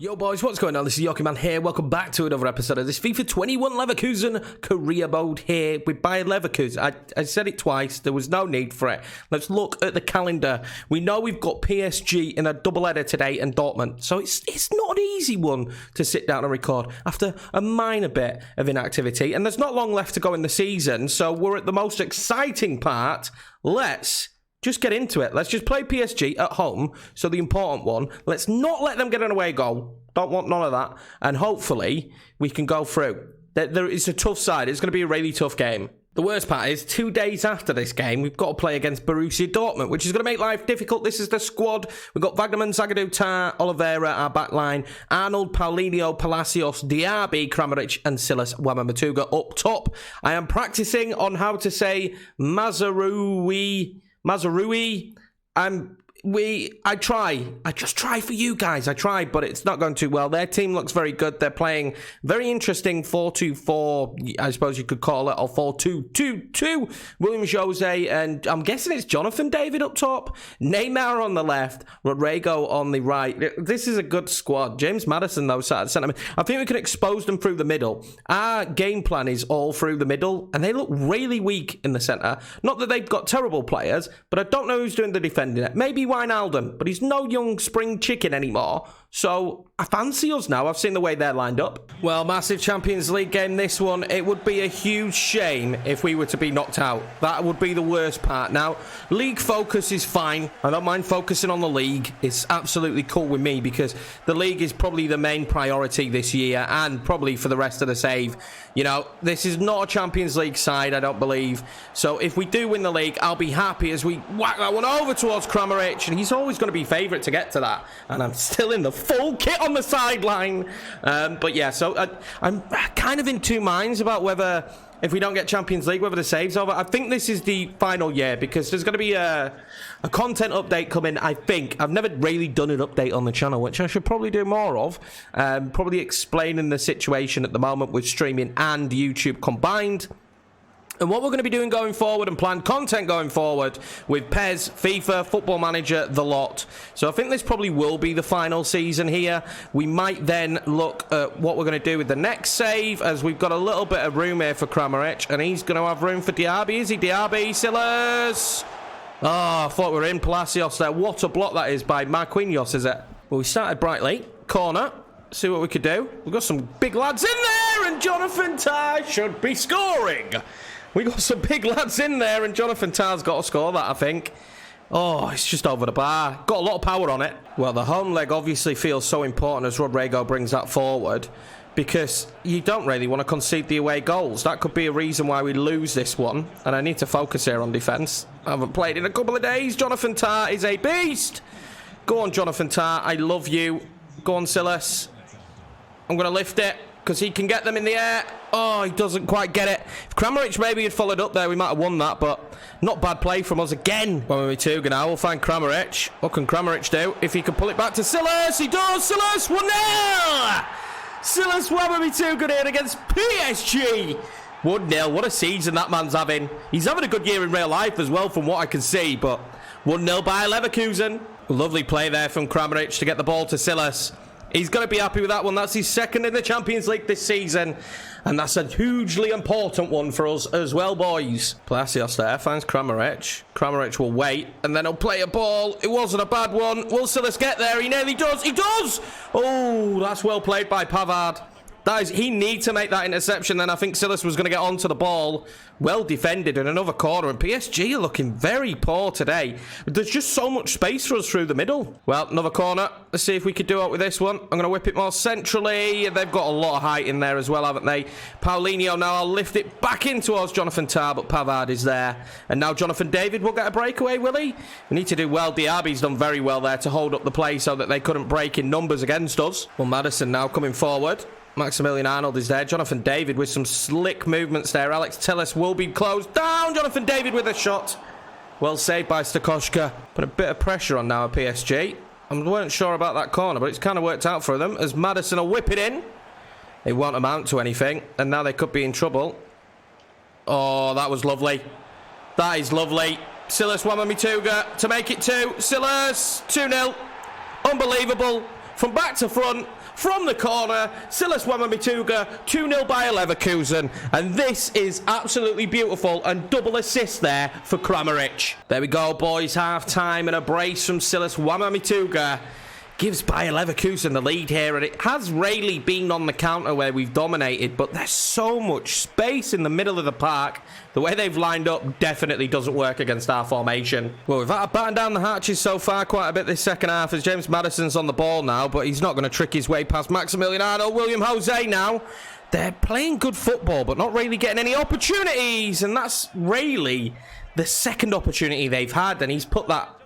Yo boys, what's going on? This is Yoki Man here. Welcome back to another episode of this FIFA 21 Leverkusen Career Mode here with Bayer Leverkusen. I said it twice, there was no need for it. Let's look at the calendar. We know we've got PSG in a doubleheader today and Dortmund, so it's not an easy one to sit down and record after a minor bit of inactivity. And there's not long left to go in the season, so we're at the most exciting part. Let's just get into it. Let's just play PSG at home. So the important one. Let's not let them get an away goal. Don't want none of that. And hopefully we can go through. It's a tough side. It's going to be a really tough game. The worst part is 2 days after this game, we've got to play against Borussia Dortmund, which is going to make life difficult. This is the squad. We've got Wagnerman, Zagadou, Tar, Oliveira, our back line, Arnold, Paulinho, Palacios, Diaby, Kramaric, and Silas Wamamatuga up top. I am practicing on how to say Mazarui. I just try for you guys. I try, but it's not going too well. Their team looks very good. They're playing very interesting 4-2-4, I suppose you could call it, or 4-2-2-2. William Jose, and I'm guessing it's Jonathan David up top. Neymar on the left, Rodrigo on the right. This is a good squad. James Maddison, though, sat at centre. I think we can expose them through the middle. Our game plan is all through the middle, and they look really weak in the centre. Not that they've got terrible players, but I don't know who's doing the defending it. Maybe Wijnaldum, but he's no young spring chicken anymore. So I fancy us now. I've seen the way they're lined up. Well, massive Champions League game, this one. It would be a huge shame if we were to be knocked out. That would be the worst part. Now, league focus is fine. I don't mind focusing on the league. It's absolutely cool with me because the league is probably the main priority this year and probably for the rest of the save. You know, this is not a Champions League side, I don't believe. So if we do win the league, I'll be happy as we whack that one over towards Kramaric. And he's always going to be favourite to get to that. And I'm still in the full kit on the sideline. But yeah, so I'm kind of in two minds about whether, if we don't get Champions League, whether the save's over. I think this is the final year because there's going to be a content update coming, I think. I've never really done an update on the channel, which I should probably do more of. Probably explaining the situation at the moment with streaming and YouTube combined. And what we're going to be doing going forward and planned content going forward with PES, FIFA, Football Manager, the lot. So I think this probably will be the final season here. We might then look at what we're going to do with the next save, as we've got a little bit of room here for Kramaric, and he's going to have room for Diaby. Is he? Diaby, Silas. Oh, I thought we were in Palacios there. What a block that is by Marquinhos, is it? Well, we started brightly. Corner. See what we could do. We've got some big lads in there, and Jonathan Tah should be scoring. We got some big lads in there, and Jonathan Tah's got to score that, I think. Oh, it's just over the bar. Got a lot of power on it. Well, the home leg obviously feels so important as Rodrigo brings that forward, because you don't really want to concede the away goals. That could be a reason why we lose this one, and I need to focus here on defence. I haven't played in a couple of days. Jonathan Tah is a beast. Go on, Jonathan Tah. I love you. Go on, Silas. I'm going to lift it, because he can get them in the air. Oh, he doesn't quite get it. If Kramaric maybe had followed up there, we might have won that, but not bad play from us again. Wamamatuga now, we'll find Kramaric. What can Kramaric do? If he can pull it back to Silas, he does! Silas, 1-0! Silas Wamamatuga here against PSG. 1-0, what a season that man's having. He's having a good year in real life as well, from what I can see, but 1-0 by Leverkusen. Lovely play there from Kramaric to get the ball to Silas. He's going to be happy with that one. That's his second in the Champions League this season. And that's a hugely important one for us as well, boys. Palacios there finds Kramaric. Kramaric will wait, and then he'll play a ball. It wasn't a bad one. Will Silas get there? He nearly does. He does! Oh, that's well played by Pavard. He needs to make that interception. Then I think Silas was going to get onto the ball. Well defended in another corner. And PSG are looking very poor today. There's just so much space for us through the middle. Well, another corner. Let's see if we could do it with this one. I'm going to whip it more centrally. They've got a lot of height in there as well, haven't they? Paulinho now. I'll lift it back in towards Jonathan Tah, but Pavard is there. And now Jonathan David will get a breakaway, will he? We need to do well. Diaby's done very well there to hold up the play so that they couldn't break in numbers against us. Well, Maddison now coming forward. Maximilian Arnold is there. Jonathan David with some slick movements there. Alex Telles will be closed down. Jonathan David with a shot. Well saved by Stakoshka. Put a bit of pressure on now at PSG. I weren't sure about that corner, but it's kind of worked out for them as Maddison will whip it in. It won't amount to anything, and now they could be in trouble. Oh, that was lovely. That is lovely. Silas Wamamatuga to make it 2. Silas, 2-0. Unbelievable. From back to front. from the corner. Silas Wamamituga, 2-0 Bayer Leverkusen. And this is absolutely beautiful, and double assist there for Kramaric. There we go, boys. Half-time and a brace from Silas Wamamituga gives Bayer Leverkusen the lead here, and it has rarely been on the counter where we've dominated, but there's so much space in the middle of the park. The way they've lined up definitely doesn't work against our formation. Well, we've had to batten down the hatches so far quite a bit this second half as James Maddison's on the ball now, but he's not going to trick his way past Maximiliano. William Jose now. They're playing good football, but not really getting any opportunities, and that's really the second opportunity they've had, and he's put that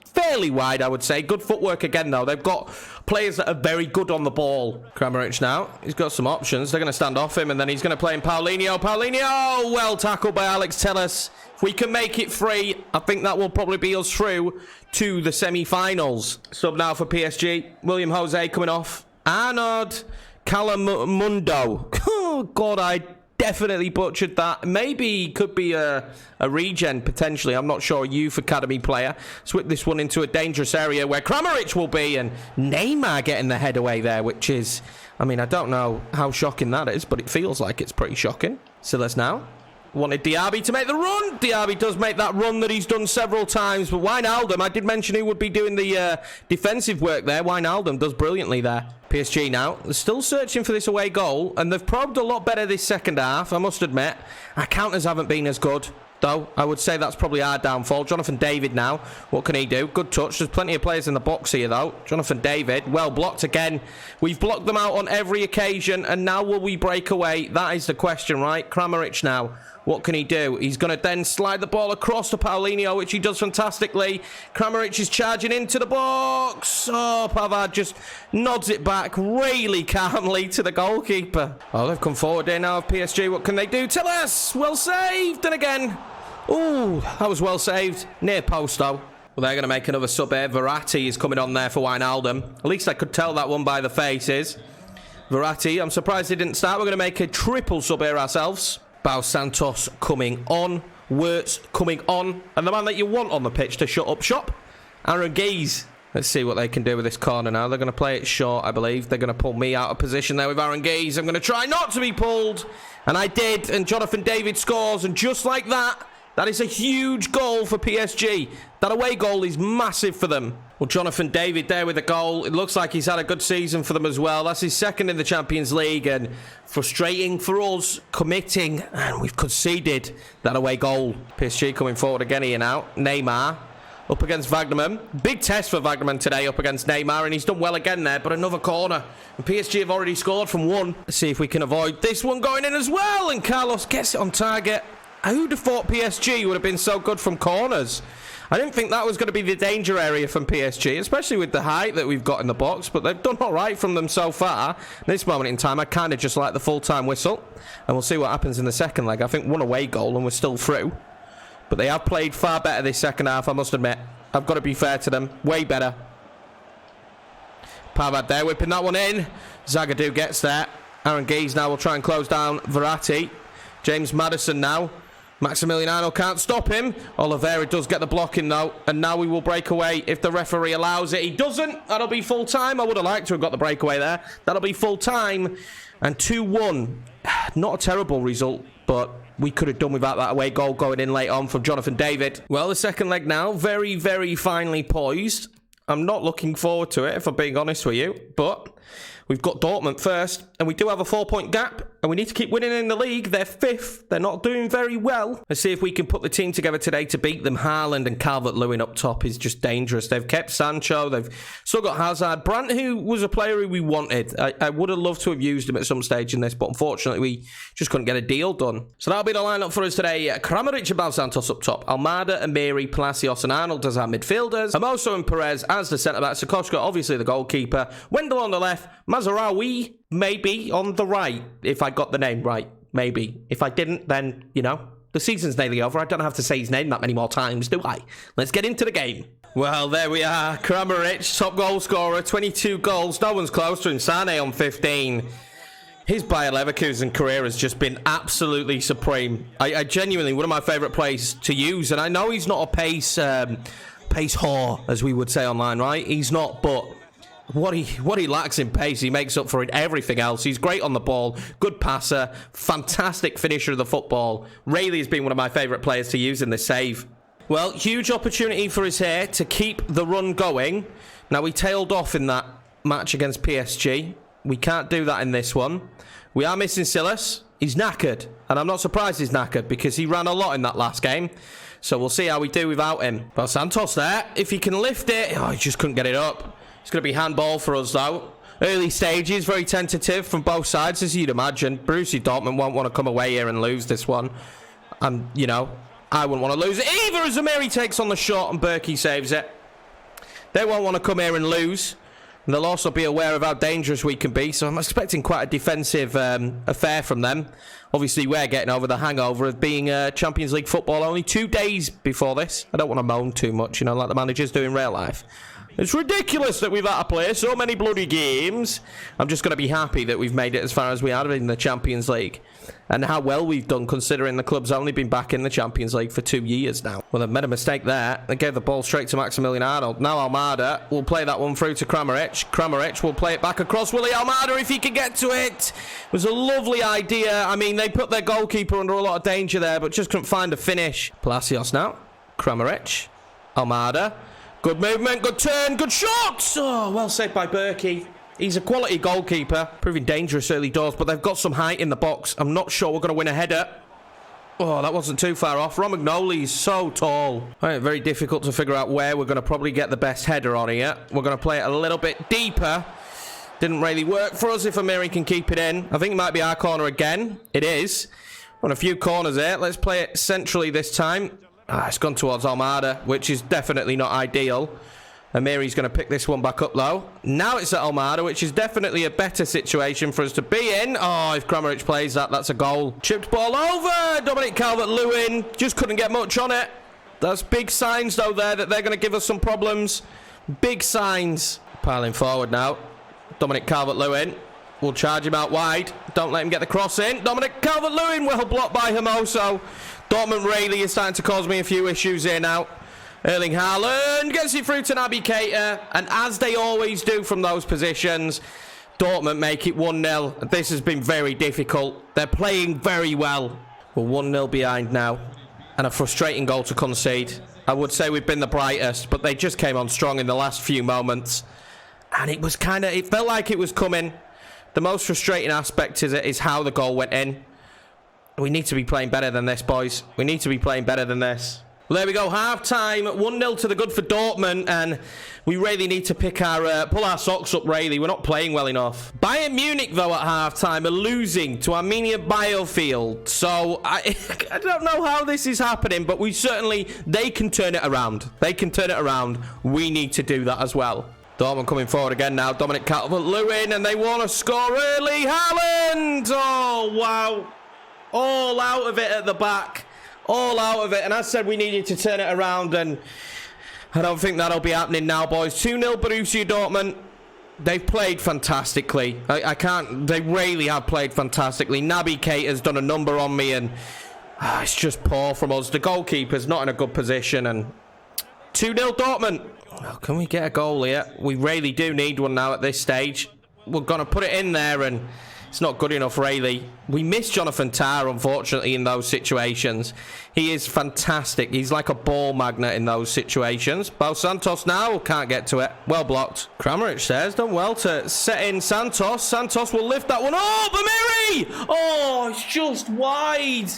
fairly wide, I would say. Good footwork again, though. They've got players that are very good on the ball. Kramaric now. He's got some options. They're going to stand off him, and then he's going to play in Paulinho. Paulinho! Well tackled by Alex Telles. If we can make it free, I think that will probably be us through to the semi-finals. Sub now for PSG. William Jose coming off. Arnaud Calamundo. Oh, God, I definitely butchered that. Maybe he could be a regen, potentially. I'm not sure. A youth academy player. Let's whip this one into a dangerous area where Kramaric will be, and Neymar getting the head away there, which is, I mean, I don't know how shocking that is, but it feels like it's pretty shocking. Silas now. Wanted Diaby to make the run. Diaby does make that run that he's done several times, but Wijnaldum, I did mention he would be doing the defensive work there. Wijnaldum does brilliantly there. PSG now, they're still searching for this away goal, and they've probed a lot better this second half, I must admit. Our counters haven't been as good, though. I would say that's probably our downfall. Jonathan David now, what can he do? Good touch. There's plenty of players in the box here, though. Jonathan David, well blocked again. We've blocked them out on every occasion, and now will we break away? That is the question, right? Kramaric now. What can he do? He's going to then slide the ball across to Paulinho, which he does fantastically. Kramaric is charging into the box. Oh, Pavard just nods it back really calmly to the goalkeeper. Oh, they've come forward here now of PSG. What can they do? Tell us. Well saved. And again. Oh, that was well saved. Near post, though. Well, they're going to make another sub here. Verratti is coming on there for Wijnaldum. At least I could tell that one by the faces. Verratti, I'm surprised he didn't start. We're going to make a triple sub here ourselves. Bao Santos coming on. Wirtz coming on. And the man that you want on the pitch to shut up shop, Aaron Geese. Let's see what they can do with this corner now. They're going to play it short, I believe. They're going to pull me out of position there with Aaron Geese. I'm going to try not to be pulled. And I did. And Jonathan David scores. And just like that, that is a huge goal for PSG. That away goal is massive for them. Well, Jonathan David there with a goal. It looks like he's had a good season for them as well. That's his second in the Champions League, and frustrating for us, committing, and we've conceded that away goal. PSG coming forward again here now. Neymar up against Wagnerman. Big test for Wagnerman today up against Neymar, and he's done well again there, but another corner. And PSG have already scored from one. Let's see if we can avoid this one going in as well, and Carlos gets it on target. Who'd have thought PSG would have been so good from corners? I didn't think that was going to be the danger area from PSG, especially with the height that we've got in the box, but they've done all right from them so far. At this moment in time, I kind of just like the full-time whistle, and we'll see what happens in the second leg. I think one away goal, and we're still through. But they have played far better this second half, I must admit. I've got to be fair to them. Way better. Pavard there, whipping that one in. Zagadou gets there. Aaron Geese now will try and close down Verratti. James Maddison now. Maximiliano can't stop him. Oliveira does get the blocking though, and now we will break away if the referee allows it. He doesn't. That'll be full time. I would have liked to have got the breakaway there. That'll be full time. And 2-1. Not a terrible result, but we could have done without that away goal going in late on from Jonathan David. Well, the second leg now, very, very finely poised. I'm not looking forward to it, if I'm being honest with you, but we've got Dortmund first, and we do have a 4-point gap, and we need to keep winning in the league. They're fifth. They're not doing very well. Let's see if we can put the team together today to beat them. Haaland and Calvert-Lewin up top is just dangerous. They've kept Sancho. They've still got Hazard. Brandt, who was a player who we wanted. I would have loved to have used him at some stage in this, but unfortunately, we just couldn't get a deal done. So that'll be the lineup for us today. Kramaric and Bao Santos up top. Almada, Amiri, Palacios, and Arnold as our midfielders. Amoso and Perez as the centre-back. Sokoska, obviously the goalkeeper. Wendell on the left. Mazaraoui, maybe on the right, if I got the name right. Maybe. If I didn't, then, you know, the season's nearly over. I don't have to say his name that many more times, do I? Let's get into the game. Well, there we are. Kramaric, top goal scorer, 22 goals. No one's close to him. Sane on 15. His Bayer Leverkusen career has just been absolutely supreme. I genuinely, one of my favourite players to use, and I know he's not a pace whore, as we would say online, right? He's not, but what he lacks in pace, he makes up for it everything else. He's great on the ball, good passer, fantastic finisher of the football. Rayleigh has been one of my favourite players to use in this save. Well, huge opportunity for us here to keep the run going. Now, we tailed off in that match against PSG. We can't do that in this one. We are missing Silas. He's knackered, and I'm not surprised he's knackered because he ran a lot in that last game. So we'll see how we do without him. Well, Santos there, if he can lift it. Oh, he just couldn't get it up. It's going to be handball for us, though. Early stages, very tentative from both sides, as you'd imagine. Borussia Dortmund won't want to come away here and lose this one. You know, I wouldn't want to lose it either, as Amiri takes on the shot and Berkey saves it. They won't want to come here and lose. And they'll also be aware of how dangerous we can be, so I'm expecting quite a defensive affair from them. Obviously, we're getting over the hangover of being Champions League football only 2 days before this. I don't want to moan too much, you know, like the managers do in real life. It's ridiculous that we've had to play so many bloody games. I'm just going to be happy that we've made it as far as we have in the Champions League. And how well we've done, considering the club's only been back in the Champions League for 2 years now. Well, they've made a mistake there. They gave the ball straight to Maximilian Arnold. Now Almada will play that one through to Kramaric. Kramaric will play it back across Willie Almada if he can get to it. It was a lovely idea. I mean, they put their goalkeeper under a lot of danger there, but just couldn't find a finish. Palacios now. Kramaric. Almada. Good movement, good turn, good shot! Oh, well saved by Berkey. He's a quality goalkeeper, proving dangerous early doors, but they've got some height in the box. I'm not sure we're going to win a header. Oh, that wasn't too far off. Romagnoli's so tall. Right, very difficult to figure out where we're going to probably get the best header on here. We're going to play it a little bit deeper. Didn't really work for us if Amiri can keep it in. I think it might be our corner again. It is. On a few corners here. Let's play it centrally this time. It's gone towards Almada, which is definitely not ideal. Amiri's going to pick this one back up, though. Now it's at Almada, which is definitely a better situation for us to be in. Oh, if Kramaric plays that, that's a goal. Chipped ball over. Dominic Calvert-Lewin just couldn't get much on it. That's big signs, though, there that they're going to give us some problems. Big signs. Piling forward now. Dominic Calvert-Lewin will charge him out wide. Don't let him get the cross in. Dominic Calvert-Lewin well blocked by Hermoso. Dortmund Rayleigh is starting to cause me a few issues here now. Erling Haaland gets it through to Naby Keita, and as they always do from those positions, Dortmund make it 1-0. This has been very difficult. They're playing very well. We're 1-0 behind now, and a frustrating goal to concede. I would say we've been the brightest, but they just came on strong in the last few moments, and it felt like it was coming. The most frustrating aspect is how the goal went in. We need to be playing better than this, boys. We need to be playing better than this. Well, there we go. Half-time. 1-0 to the good for Dortmund. And we really need to pull our socks up, really. We're not playing well enough. Bayern Munich, though, at half-time are losing to Arminia Bielefeld. So, I don't know how this is happening, but they can turn it around. They can turn it around. We need to do that as well. Dortmund coming forward again now. Dominic Calvert-Lewin, and they want to score early. Haaland! Oh, wow. All out of it at the back. All out of it. And I said we needed to turn it around, and I don't think that'll be happening now, boys. 2-0 Borussia Dortmund. They've played fantastically. They really have played fantastically. Naby Keita's done a number on me, and it's just poor from us. The goalkeeper's not in a good position, and 2-0 Dortmund. Oh, can we get a goal here? We really do need one now at this stage. We're going to put it in there, and it's not good enough, really. We miss Jonathan Tah, unfortunately, in those situations. He is fantastic. He's like a ball magnet in those situations. Bo Santos now can't get to it. Well blocked. Kramaric says, done well to set in Santos. Santos will lift that one up. Amiri! Oh, it's just wide.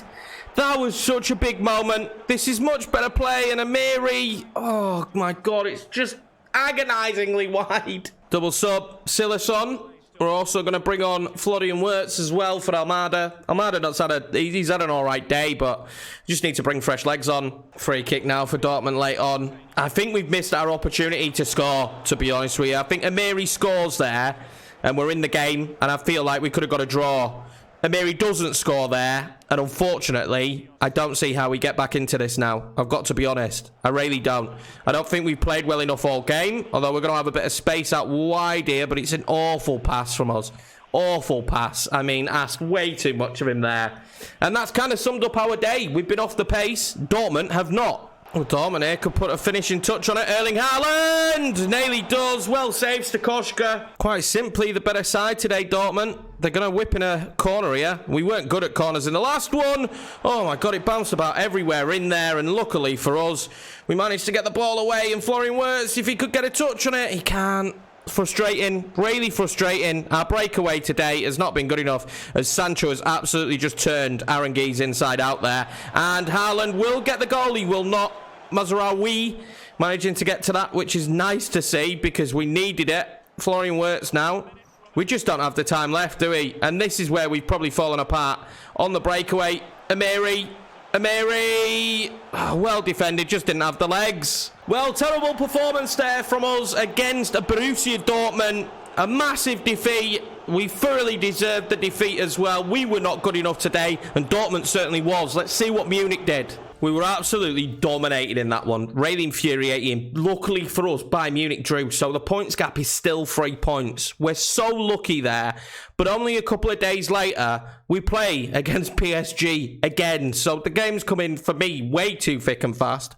That was such a big moment. This is much better play, and Amiri, oh my God, it's just agonizingly wide. Double sub, Silas on. We're also going to bring on Florian Wirtz as well for Almada. Almada he's had an all right day, but just need to bring fresh legs on. Free kick now for Dortmund late on. I think we've missed our opportunity to score, to be honest with you. I think Amiri scores there, and we're in the game, and I feel like we could have got a draw. Amiri doesn't score there, and unfortunately, I don't see how we get back into this now. I've got to be honest. I really don't. I don't think we've played well enough all game, although we're going to have a bit of space out wide here, but it's an awful pass from us. Awful pass. I mean, asked way too much of him there. And that's kind of summed up our day. We've been off the pace. Dortmund have not. Oh, Dortmund here could put a finishing touch on it. Erling Haaland nearly does. Well saved, Stakoshka. Quite simply, the better side today, Dortmund. They're going to whip in a corner here. We weren't good at corners in the last one. Oh, my God, it bounced about everywhere in there. And luckily for us, we managed to get the ball away. And Florian Wirtz, if he could get a touch on it, he can't. Frustrating, really frustrating. Our breakaway today has not been good enough, as Sancho has absolutely just turned Aranguiz inside out there. And Haaland will get the goal. He will not. Mazraoui managing to get to that, which is nice to see because we needed it. Florian Wirtz now. We just don't have the time left, do we? And this is where we've probably fallen apart. On the breakaway, Amiri. Oh, well defended, just didn't have the legs. Well, terrible performance there from us against Borussia Dortmund. A massive defeat. We thoroughly deserved the defeat as well. We were not good enough today, and Dortmund certainly was. Let's see what Munich did. We were absolutely dominated in that one. Really infuriating. Luckily for us, Bayern Munich drew, so the points gap is still 3 points. We're so lucky there. But only a couple of days later, we play against PSG again. So the game's coming, for me, way too thick and fast.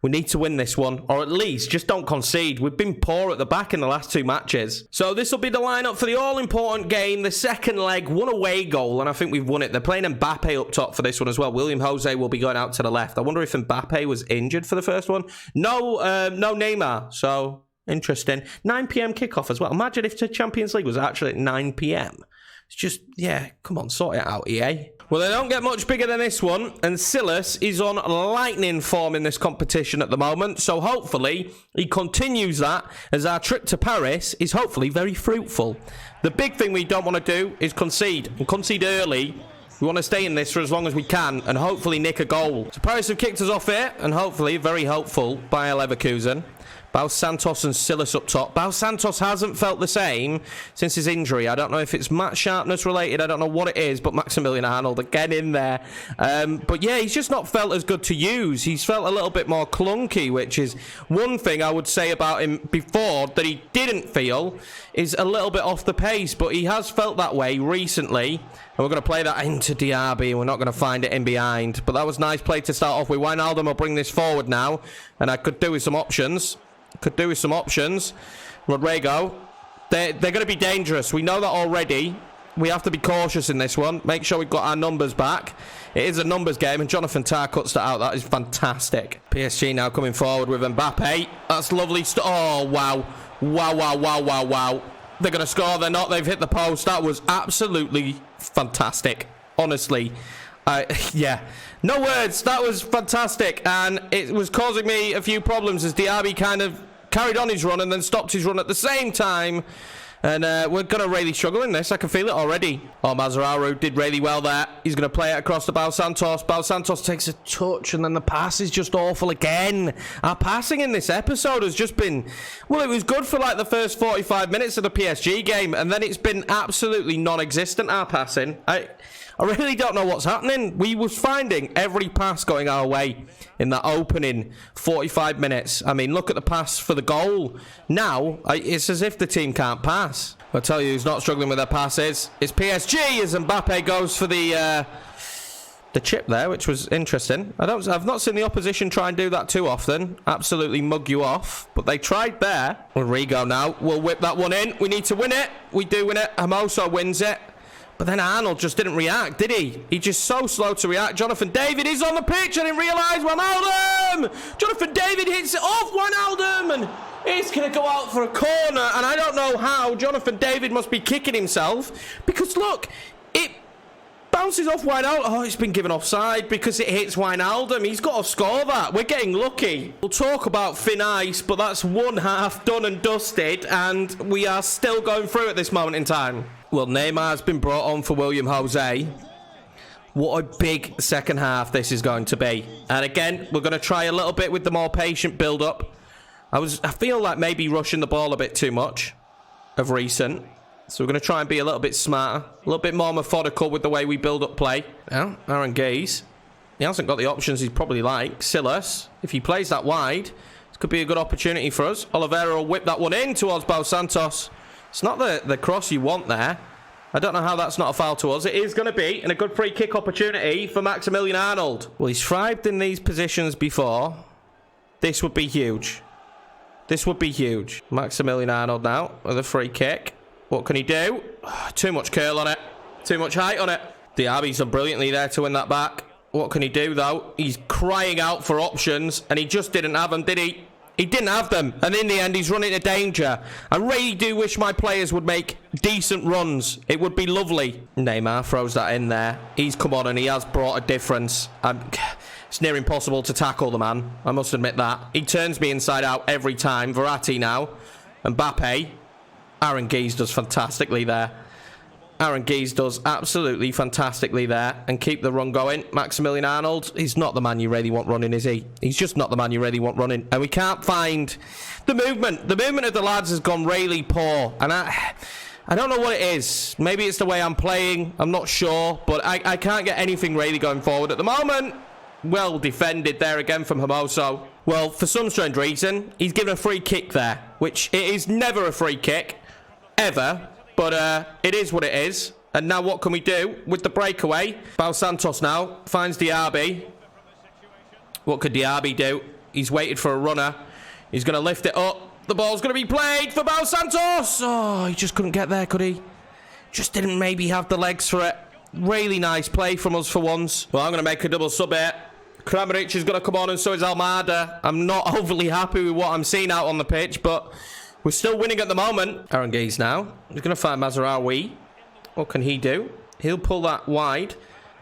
We need to win this one, or at least just don't concede. We've been poor at the back in the last 2 matches. So this will be the lineup for the all-important game, the second leg, one away goal, and I think we've won it. They're playing Mbappe up top for this one as well. William Jose will be going out to the left. I wonder if Mbappe was injured for the first one. No Neymar, so interesting. 9 p.m. kickoff as well. Imagine if the Champions League was actually at 9 p.m. It's just, yeah, come on, sort it out, EA. Well, they don't get much bigger than this one, and Silas is on lightning form in this competition at the moment, so hopefully he continues that, as our trip to Paris is hopefully very fruitful. The big thing we don't want to do is concede, and concede early. We want to stay in this for as long as we can, and hopefully nick a goal. So Paris have kicked us off here, and hopefully, very hopeful, Bayer Leverkusen. Baus Santos and Silas up top. Baus Santos hasn't felt the same since his injury. I don't know if it's match sharpness related. I don't know what it is, but Maximilian Arnold again in there. But yeah, he's just not felt as good to use. He's felt a little bit more clunky, which is one thing I would say about him before that he didn't feel is a little bit off the pace, but he has felt that way recently. And we're going to play that into Diaby, and we're not going to find it in behind. But that was nice play to start off with. Wijnaldum will bring this forward now, and I could do with some options. Rodrigo, they're going to be dangerous. We know that already. We have to be cautious in this one. Make sure we've got our numbers back. It is a numbers game, and Jonathan Tah cuts that out. That is fantastic. PSG now coming forward with Mbappe. That's lovely. Oh, wow. Wow. They're going to score. They're not. They've hit the post. That was absolutely fantastic. Honestly. Yeah. No words. That was fantastic. And it was causing me a few problems as Diaby kind of carried on his run and then stopped his run at the same time. And we're going to really struggle in this. I can feel it already. Oh, Mazraoui did really well there. He's going to play it across to Baus Santos. Baus Santos takes a touch, and then the pass is just awful again. Our passing in this episode has just been... Well, it was good for like the first 45 minutes of the PSG game, and then it's been absolutely non-existent, our passing. I really don't know what's happening. We was finding every pass going our way in that opening 45 minutes. I mean, look at the pass for the goal. Now, it's as if the team can't pass. I'll tell you who's not struggling with their passes. It's PSG as Mbappe goes for the chip there, which was interesting. I've not seen the opposition try and do that too often. Absolutely mug you off. But they tried there. Rodrigo now will whip that one in. We need to win it. We do win it. Hermoso wins it. But then Arnold just didn't react, did he? He's just so slow to react. Jonathan David is on the pitch. I didn't realise. Wijnaldum! Jonathan David hits it off Wijnaldum, and it's going to go out for a corner. And I don't know how. Jonathan David must be kicking himself. Because look, it bounces off Wijnaldum. Oh, it's been given offside because it hits Wijnaldum. He's got to score that. We're getting lucky. We'll talk about thin ice, but that's one half done and dusted. And we are still going through at this moment in time. Well, Neymar's been brought on for William Jose. What a big second half this is going to be. And again, we're going to try a little bit with the more patient build-up. I feel like maybe rushing the ball a bit too much of recent. So we're going to try and be a little bit smarter, a little bit more methodical with the way we build up play. Now, Aranguiz, he hasn't got the options he'd probably like. Silas, if he plays that wide, this could be a good opportunity for us. Oliveira will whip that one in towards Baus Santos. It's not the cross you want there. I don't know how that's not a foul to us. It is going to be, and a good free kick opportunity for Maximilian Arnold. Well, he's thrived in these positions before. This would be huge. This would be huge. Maximilian Arnold now with a free kick. What can he do? Too much curl on it. Too much height on it. Diaby's done brilliantly there to win that back. What can he do, though? He's crying out for options, and he just didn't have them, did he? He didn't have them, and in the end, he's running into danger. I really do wish my players would make decent runs. It would be lovely. Neymar throws that in there. He's come on, and he has brought a difference. It's near impossible to tackle the man. I must admit that. He turns me inside out every time. Verratti now. Mbappe. Aaron Geese does fantastically there. Aaron Geese does absolutely fantastically there. And keep the run going. Maximilian Arnold. He's not the man you really want running, is he? He's just not the man you really want running. And we can't find the movement. The movement of the lads has gone really poor. And I don't know what it is. Maybe it's the way I'm playing. I'm not sure. But I can't get anything really going forward at the moment. Well defended there again from Hermoso. Well, for some strange reason, he's given a free kick there. Which it is never a free kick. Ever. But it is what it is. And now what can we do with the breakaway? Bal Santos now finds Diaby. What could Diaby do? He's waited for a runner. He's going to lift it up. The ball's going to be played for Bal Santos. Oh, he just couldn't get there, could he? Just didn't maybe have the legs for it. Really nice play from us for once. Well, I'm going to make a double sub here. Kramaric is going to come on and so is Almada. I'm not overly happy with what I'm seeing out on the pitch, but we're still winning at the moment. Aaron Geese now. He's going to find Mazraoui. What can he do? He'll pull that wide.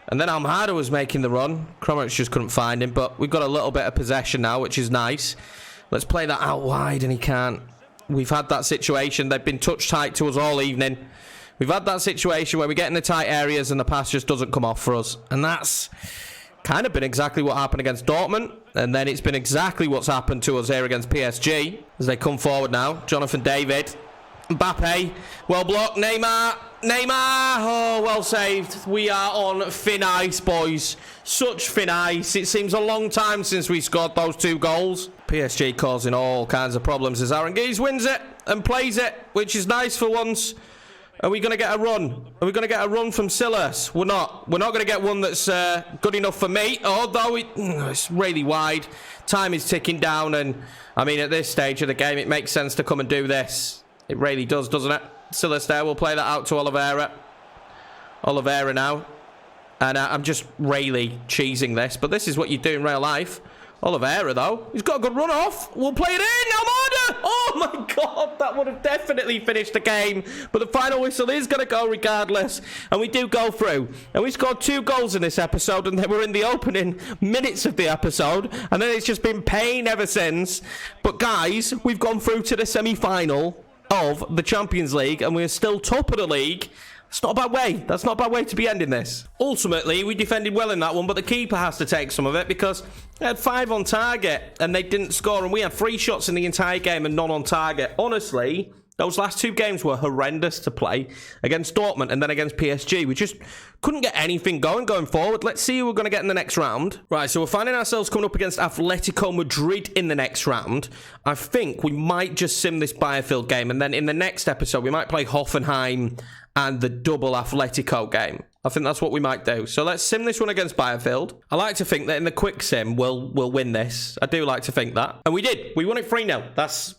And then Almada was making the run. Kramaric just couldn't find him, but we've got a little bit of possession now, which is nice. Let's play that out wide, and he can't. We've had that situation. They've been touch tight to us all evening. We've had that situation where we get in the tight areas and the pass just doesn't come off for us. And that's kind of been exactly what happened against Dortmund. And then it's been exactly what's happened to us here against PSG. As they come forward now. Jonathan David. Mbappe. Well blocked. Neymar. Oh, well saved. We are on thin ice, boys. Such thin ice. It seems a long time since we scored those 2 goals. PSG causing all kinds of problems as Aaron Geese wins it and plays it, which is nice for once. Are we going to get a run? Are we going to get a run from Silas? We're not. We're not going to get one that's good enough for me. Although it's really wide. Time is ticking down. And, I mean, at this stage of the game, it makes sense to come and do this. It really does, doesn't it? Silas there. We'll play that out to Oliveira. Oliveira now. And I'm just really cheesing this. But this is what you do in real life. Oliveira, though. He's got a good run off. We'll play it in. Almada! Oh, my God. That would have definitely finished the game. But the final whistle is going to go regardless. And we do go through. And we scored 2 goals in this episode. And they were in the opening minutes of the episode. And then it's just been pain ever since. But, guys, we've gone through to the semi-final of the Champions League. And we're still top of the league. It's not a bad way. That's not a bad way to be ending this. Ultimately, we defended well in that one, but the keeper has to take some of it because they had 5 on target and they didn't score. And we had 3 shots in the entire game and none on target. Honestly, those last 2 games were horrendous to play against Dortmund and then against PSG. We just couldn't get anything going forward. Let's see who we're going to get in the next round. Right, so we're finding ourselves coming up against Atletico Madrid in the next round. I think we might just sim this Bayer game, and then in the next episode, we might play Hoffenheim and the double Atletico game. I think that's what we might do. So let's sim this one against Bayerfield. I like to think that in the quick sim, we'll win this. I do like to think that. And we did. We won it 3-0. That's...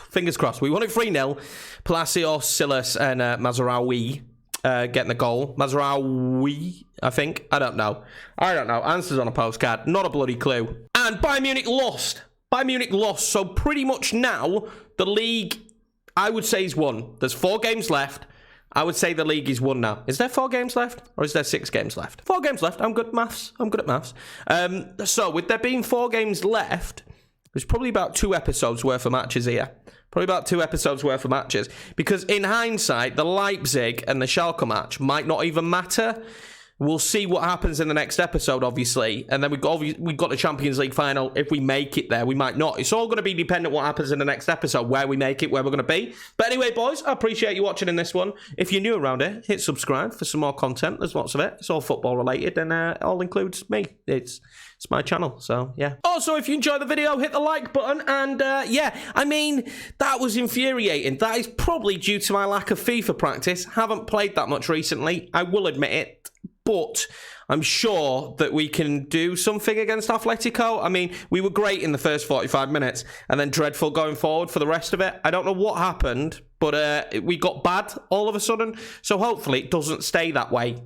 fingers crossed. We won it 3-0. Palacios, Silas, and Mazraoui getting the goal. Mazraoui, I think. I don't know. Answers on a postcard. Not a bloody clue. And Bayern Munich lost. Bayern Munich lost. So pretty much now, the league, I would say, is won. There's 4 games left. I would say the league is won now. Is there 4 games left? Or is there 6 games left? 4 games left. I'm good at maths. So with there being 4 games left, there's probably about 2 episodes worth of matches here. Probably about 2 episodes worth of matches. Because in hindsight, the Leipzig and the Schalke match might not even matter. We'll see what happens in the next episode, obviously. And then we've got the Champions League final. If we make it there, we might not. It's all going to be dependent what happens in the next episode, where we make it, where we're going to be. But anyway, boys, I appreciate you watching in this one. If you're new around here, hit subscribe for some more content. There's lots of it. It's all football related, and it all includes me. It's my channel, so yeah. Also, if you enjoyed the video, hit the like button. And yeah, I mean, that was infuriating. That is probably due to my lack of FIFA practice. Haven't played that much recently. I will admit it. but I'm sure that we can do something against Atletico. I mean, we were great in the first 45 minutes and then dreadful going forward for the rest of it. I don't know what happened, but we got bad all of a sudden. So hopefully it doesn't stay that way.